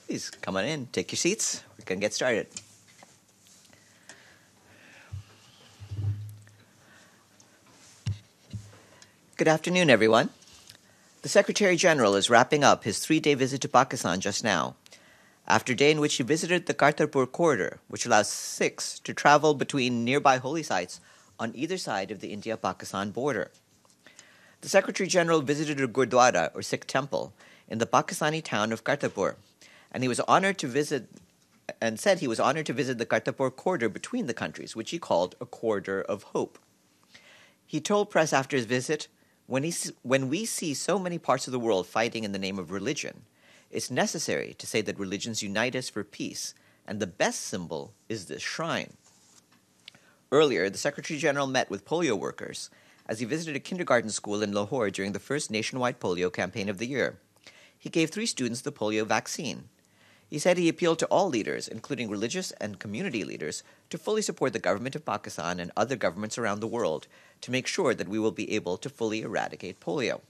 Please come on in, take your seats. We can get started. Good afternoon, everyone. The Secretary General is wrapping up his 3-day visit to Pakistan just now, after a day in which he visited the Kartarpur Corridor, which allows Sikhs to travel between nearby holy sites on either side of the India-Pakistan border. The Secretary General visited a gurdwara, or Sikh Temple, in the Pakistani town of Kartarpur, and he was honored to visit the Kartarpur Corridor between the countries, which he called a corridor of hope. He told press after his visit, when we see so many parts of the world fighting in the name of religion, it's necessary to say that religions unite us for peace, and the best symbol is this shrine. Earlier, the Secretary General met with polio workers as he visited a kindergarten school in Lahore during the first nationwide polio campaign of the year. He gave 3 students the polio vaccine. He said he appealed to all leaders, including religious and community leaders, to fully support the government of Pakistan and other governments around the world to make sure that we will be able to fully eradicate polio.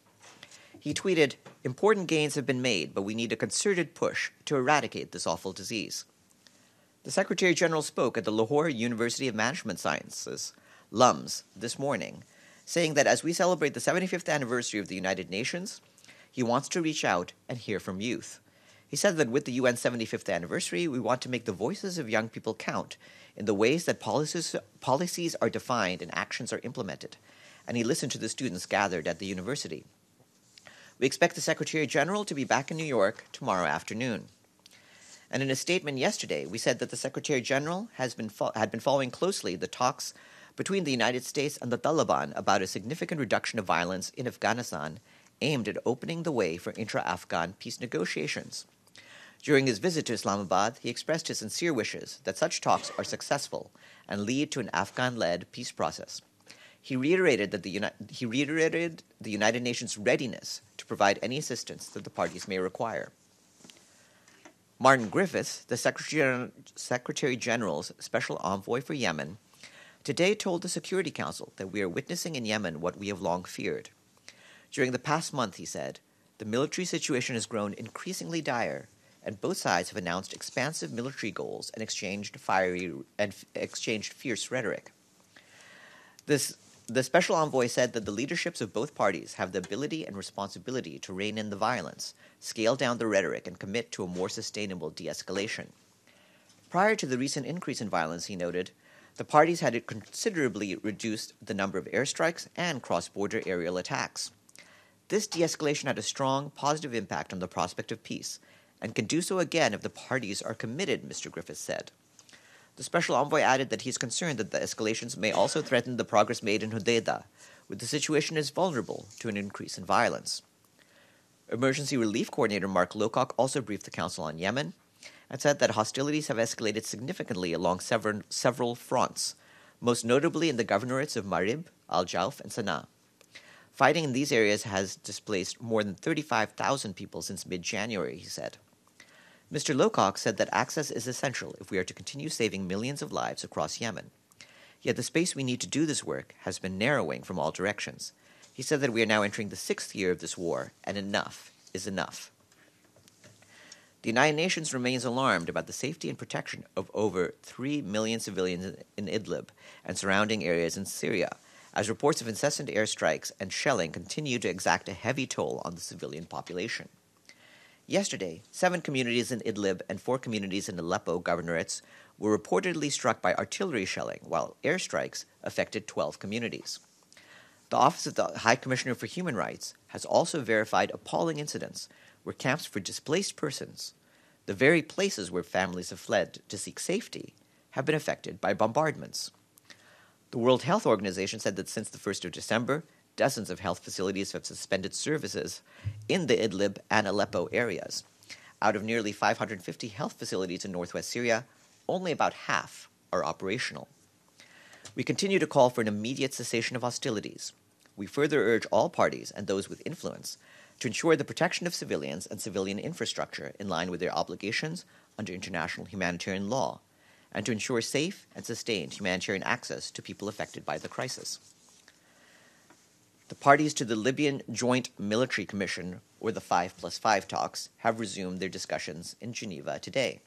He tweeted, "Important gains have been made, but we need a concerted push to eradicate this awful disease." The Secretary General spoke at the Lahore University of Management Sciences, LUMS, this morning, saying that as we celebrate the 75th anniversary of the United Nations, he wants to reach out and hear from youth. He said that with the UN's 75th anniversary, we want to make the voices of young people count in the ways that policies are defined and actions are implemented, and he listened to the students gathered at the university. We expect the Secretary General to be back in New York tomorrow afternoon. And in a statement yesterday, we said that the Secretary General had been following closely the talks between the United States and the Taliban about a significant reduction of violence in Afghanistan aimed at opening the way for intra-Afghan peace negotiations. During his visit to Islamabad, he expressed his sincere wishes that such talks are successful and lead to an Afghan-led peace process. He reiterated the United Nations' readiness to provide any assistance that the parties may require. Martin Griffiths, the Secretary General's Special Envoy for Yemen, today told the Security Council that we are witnessing in Yemen what we have long feared. During the past month, he said, the military situation has grown increasingly dire, and both sides have announced expansive military goals and exchanged fierce rhetoric. The Special Envoy said that the leaderships of both parties have the ability and responsibility to rein in the violence, scale down the rhetoric, and commit to a more sustainable de-escalation. Prior to the recent increase in violence, he noted, the parties had considerably reduced the number of airstrikes and cross-border aerial attacks. This de-escalation had a strong, positive impact on the prospect of peace, and can do so again if the parties are committed, Mr. Griffiths said. The Special Envoy added that he is concerned that the escalations may also threaten the progress made in Hodeidah, where the situation is vulnerable to an increase in violence. Emergency Relief Coordinator Mark Lowcock also briefed the Council on Yemen and said that hostilities have escalated significantly along several fronts, most notably in the governorates of Marib, Al-Jauf, and Sana'a. Fighting in these areas has displaced more than 35,000 people since mid-January, he said. Mr. Lowcock said that access is essential if we are to continue saving millions of lives across Yemen. Yet the space we need to do this work has been narrowing from all directions. He said that we are now entering the 6th year of this war, and enough is enough. The United Nations remains alarmed about the safety and protection of over 3 million civilians in Idlib and surrounding areas in Syria, as reports of incessant airstrikes and shelling continue to exact a heavy toll on the civilian population. Yesterday, 7 communities in Idlib and 4 communities in Aleppo governorates were reportedly struck by artillery shelling, while airstrikes affected 12 communities. The Office of the High Commissioner for Human Rights has also verified appalling incidents where camps for displaced persons, the very places where families have fled to seek safety, have been affected by bombardments. The World Health Organization said that since the 1st of December, dozens of health facilities have suspended services in the Idlib and Aleppo areas. Out of nearly 550 health facilities in northwest Syria, only about half are operational. We continue to call for an immediate cessation of hostilities. We further urge all parties and those with influence to ensure the protection of civilians and civilian infrastructure in line with their obligations under international humanitarian law, and to ensure safe and sustained humanitarian access to people affected by the crisis. The parties to the Libyan Joint Military Commission, or the 5+5 talks, have resumed their discussions in Geneva today.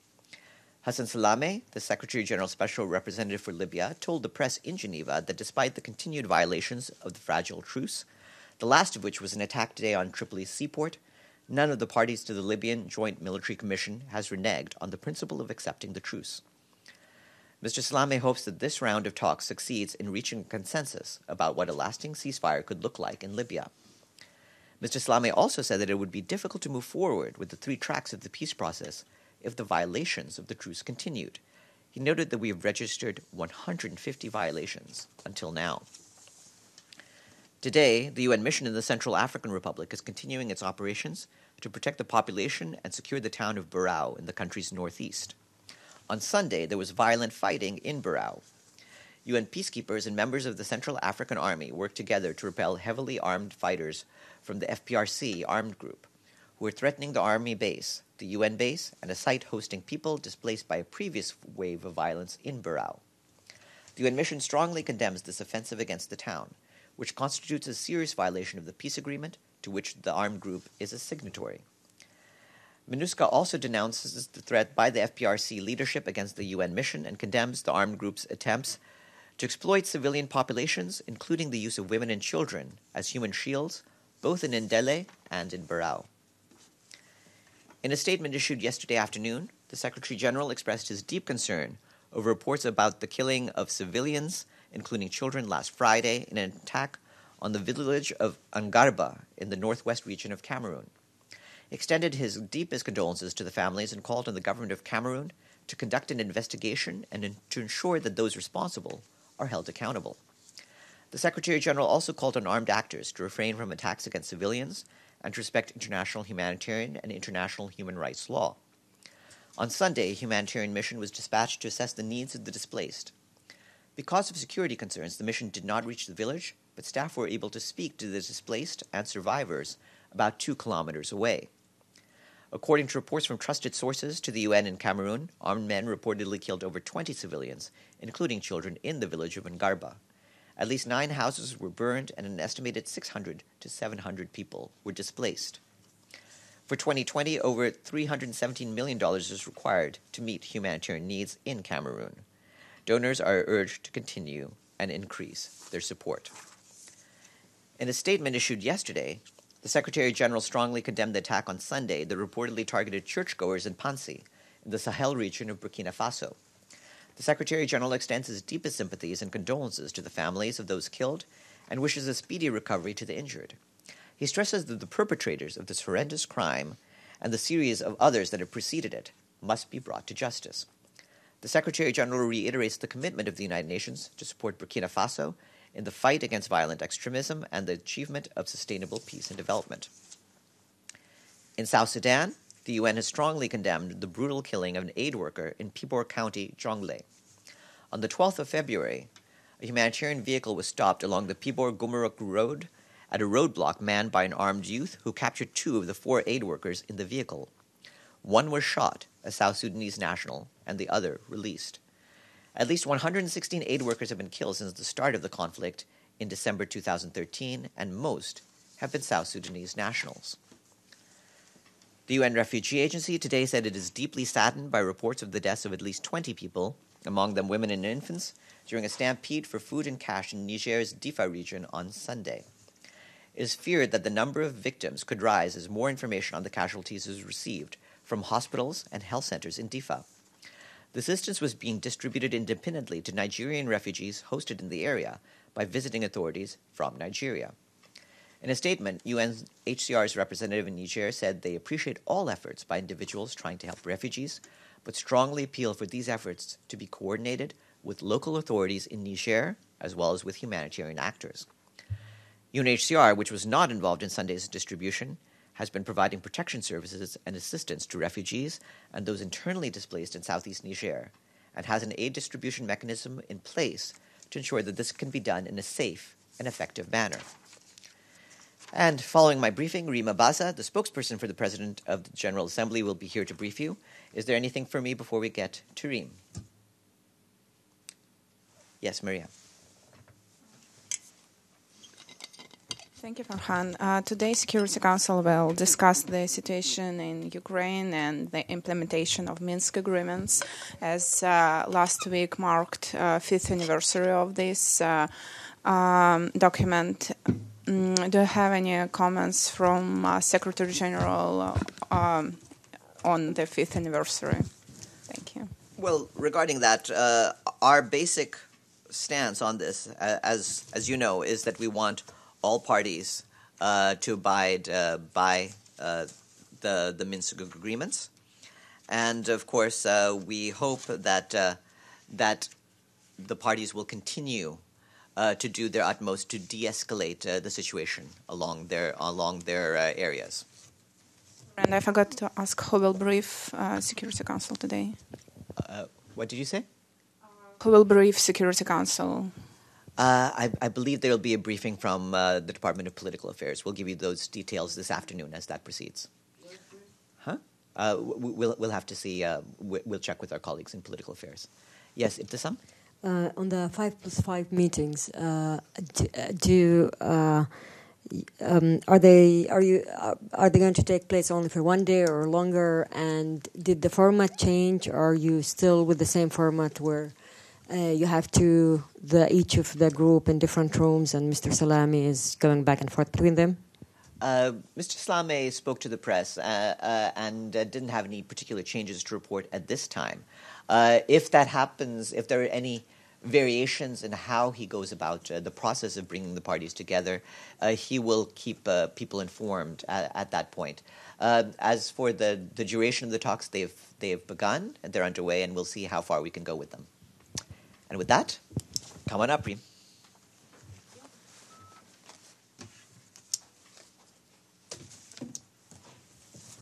Hassan Salameh, the Secretary General Special Representative for Libya, told the press in Geneva that despite the continued violations of the fragile truce, the last of which was an attack today on Tripoli's seaport, none of the parties to the Libyan Joint Military Commission has reneged on the principle of accepting the truce. Mr. Salameh hopes that this round of talks succeeds in reaching a consensus about what a lasting ceasefire could look like in Libya. Mr. Salameh also said that it would be difficult to move forward with the 3 tracks of the peace process if the violations of the truce continued. He noted that we have registered 150 violations until now. Today, the UN mission in the Central African Republic is continuing its operations to protect the population and secure the town of Burao in the country's northeast. On Sunday, there was violent fighting in Burao. UN peacekeepers and members of the Central African Army worked together to repel heavily armed fighters from the FPRC armed group, who were threatening the army base, the UN base, and a site hosting people displaced by a previous wave of violence in Burao. The UN mission strongly condemns this offensive against the town, which constitutes a serious violation of the peace agreement to which the armed group is a signatory. MINUSCA also denounces the threat by the FPRC leadership against the UN mission and condemns the armed group's attempts to exploit civilian populations, including the use of women and children, as human shields, both in Ndele and in Burao. In a statement issued yesterday afternoon, the Secretary General expressed his deep concern over reports about the killing of civilians, including children, last Friday in an attack on the village of Angarba in the northwest region of Cameroon. He extended his deepest condolences to the families and called on the government of Cameroon to conduct an investigation and to ensure that those responsible are held accountable. The Secretary General also called on armed actors to refrain from attacks against civilians and to respect international humanitarian and international human rights law. On Sunday, a humanitarian mission was dispatched to assess the needs of the displaced. Because of security concerns, the mission did not reach the village, but staff were able to speak to the displaced and survivors about 2 kilometers away. According to reports from trusted sources to the UN in Cameroon, armed men reportedly killed over 20 civilians, including children, in the village of Ngarba. At least 9 houses were burned and an estimated 600 to 700 people were displaced. For 2020, over $317 million is required to meet humanitarian needs in Cameroon. Donors are urged to continue and increase their support. In a statement issued yesterday, the Secretary General strongly condemned the attack on Sunday that reportedly targeted churchgoers in Pansi, in the Sahel region of Burkina Faso. The Secretary General extends his deepest sympathies and condolences to the families of those killed and wishes a speedy recovery to the injured. He stresses that the perpetrators of this horrendous crime and the series of others that have preceded it must be brought to justice. The Secretary General reiterates the commitment of the United Nations to support Burkina Faso in the fight against violent extremism and the achievement of sustainable peace and development. In South Sudan, the UN has strongly condemned the brutal killing of an aid worker in Pibor County, Jonglei. On the 12th of February, a humanitarian vehicle was stopped along the Pibor-Gumaruk Road at a roadblock manned by an armed youth who captured 2 of the 4 aid workers in the vehicle. One was shot, a South Sudanese national, and the other released. At least 116 aid workers have been killed since the start of the conflict in December 2013, and most have been South Sudanese nationals. The UN Refugee Agency today said it is deeply saddened by reports of the deaths of at least 20 people, among them women and infants, during a stampede for food and cash in Niger's Difa region on Sunday. It is feared that the number of victims could rise as more information on the casualties is received from hospitals and health centers in Difa. The assistance was being distributed independently to Nigerian refugees hosted in the area by visiting authorities from Nigeria. In a statement, UNHCR's representative in Niger said they appreciate all efforts by individuals trying to help refugees, but strongly appeal for these efforts to be coordinated with local authorities in Niger as well as with humanitarian actors. UNHCR, which was not involved in Sunday's distribution, has been providing protection services and assistance to refugees and those internally displaced in southeast Niger, and has an aid distribution mechanism in place to ensure that this can be done in a safe and effective manner. And following my briefing, Rima Baza, the spokesperson for the President of the General Assembly, will be here to brief you. Is there anything for me before we get to Reem? Yes, Maria. Thank you, Farhan. Today, Security Council will discuss the situation in Ukraine and the implementation of Minsk agreements, as last week marked 5th anniversary of this document. Do you have any comments from Secretary General on the 5th anniversary? Thank you. Well, regarding that, our basic stance on this, as you know, is that we want all parties to abide by the Minsk agreements, and of course, we hope that that the parties will continue to do their utmost to de-escalate the situation along their areas. And I forgot to ask who will brief Security Council today. What did you say? Who will brief Security Council? I believe there will be a briefing from the Department of Political Affairs. We'll give you those details this afternoon as that proceeds. Huh? We'll have to see. We'll check with our colleagues in Political Affairs. Yes, Ibtisam? On the 5+5 meetings, are they going to take place only for one day or longer? And did the format change? Or are you still with the same format where you have each of the group in different rooms, and Mr. Salami is going back and forth between them? Mr. Salame spoke to the press and didn't have any particular changes to report at this time. If that happens, if there are any variations in how he goes about the process of bringing the parties together, he will keep people informed at that point. As for the duration of the talks, they've begun and they're underway, and we'll see how far we can go with them. And with that, come on up, Reem.